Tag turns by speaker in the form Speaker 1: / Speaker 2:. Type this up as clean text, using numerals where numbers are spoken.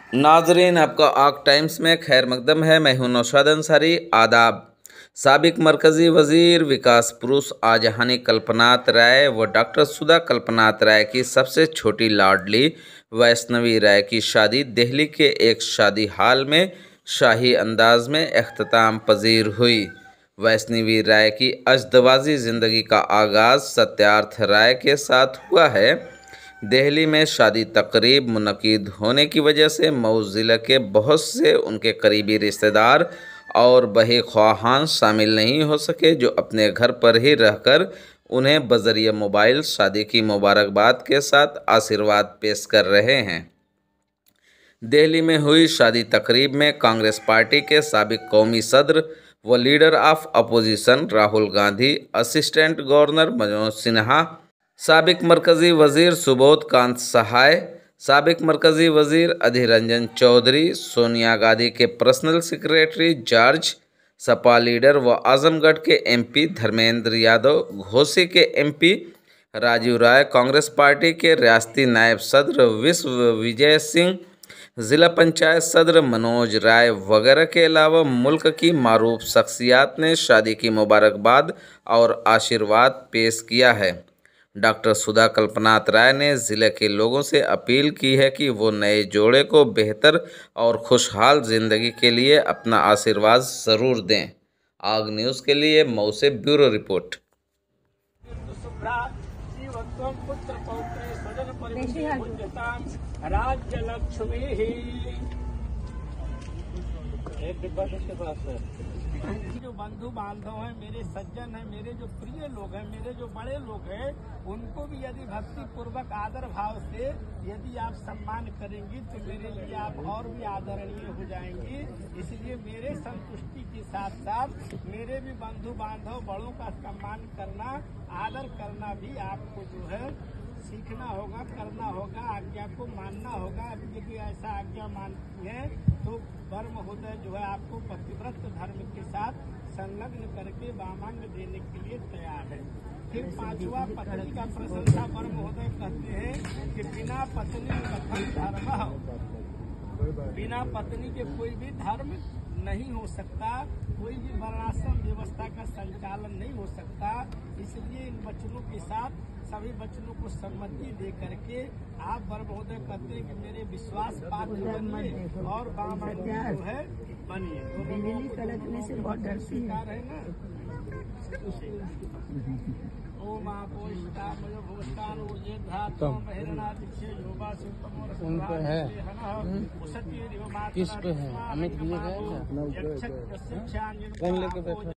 Speaker 1: नाजरीन, आपका आग टाइम्स में खैर मकदम है। मैं हूं नौशाद अंसारी। आदाब। साबिक मरकज़ी वज़ीर विकास पुरुष आजहानी कल्पनाथ राय व डॉक्टर सुधा कल्पनाथ राय की सबसे छोटी लाडली वैष्णवी राय की शादी दिल्ली के एक शादी हाल में शाही अंदाज में अख्ताम पजीर हुई। वैष्णवी राय की अजदवाजी ज़िंदगी का आगाज़ सत्यार्थ राय के साथ हुआ है। दिल्ली में शादी तकरीब मुनक़िद होने की वजह से मऊ ज़िले के बहुत से उनके करीबी रिश्तेदार और बहे ख्वाहान शामिल नहीं हो सके, जो अपने घर पर ही रहकर उन्हें बज़रिया मोबाइल शादी की मुबारकबाद के साथ आशीर्वाद पेश कर रहे हैं। दिल्ली में हुई शादी तकरीब में कांग्रेस पार्टी के साबिक कौमी सदर व leader of opposition Rahul Gandhi, assistant governor Manoj Sinha, साबिक मरकज़ी वज़ीर सुबोध कांत सहाय, साबिक मरकज़ी वज़ीर अधीर रंजन चौधरी, सोनिया गांधी के personal secretary George, Sapa leader व आजमगढ़ के एमपी धर्मेंद्र यादव, घोसी के एमपी राजीव राय, कांग्रेस पार्टी के रियासती नायब सदर विश्व विजय सिंह, ज़िला पंचायत सदर मनोज राय वगैरह के अलावा मुल्क की मारूफ शख्सियात ने शादी की मुबारकबाद और आशीर्वाद पेश किया है। डॉक्टर सुधा कल्पनाथ राय ने ज़िले के लोगों से अपील की है कि वो नए जोड़े को बेहतर और खुशहाल ज़िंदगी के लिए अपना आशीर्वाद ज़रूर दें। आग न्यूज़ के लिए मऊ से ब्यूरो रिपोर्ट।
Speaker 2: जो बंधु बांधव हैं, मेरे सज्जन हैं, मेरे जो प्रिय लोग हैं, मेरे जो बड़े लोग हैं, उनको भी यदि भक्ति पूर्वक आदर भाव से यदि आप सम्मान करेंगी तो मेरे लिए आप और भी आदरणीय हो जाएंगी। इसलिए मेरे संतुष्टि के साथ साथ मेरे भी बंधु बांधव बड़ों का सम्मान करना, आदर करना भी आपको जो है सीखना होगा, करना होगा, आज्ञा को मानना होगा। अभी यदि ऐसा आज्ञा मानती है तो वर महोदय जो है आपको पतिव्रत धर्म के साथ संलग्न करके वामांग देने के लिए तैयार है। फिर पांचवा, पत्नी का प्रशंसा वर महोदय कहते हैं कि बिना पत्नी कथन धर्म, बिना पत्नी के कोई भी धर्म नहीं हो सकता, कोई भी वर्णाश्रम व्यवस्था का संचालन नहीं हो सकता। इसलिए इन वचनों के साथ सभी वचनों को सम्मति दे करके आप वर महोदय कहते हैं कि मेरे विश्वास पात्र बनिए और वामांग जो है बनिए। तो से बहुत डरती है ना। ओम आपोष्टान
Speaker 3: उन पे है, किस पे है? अमित भैया का है।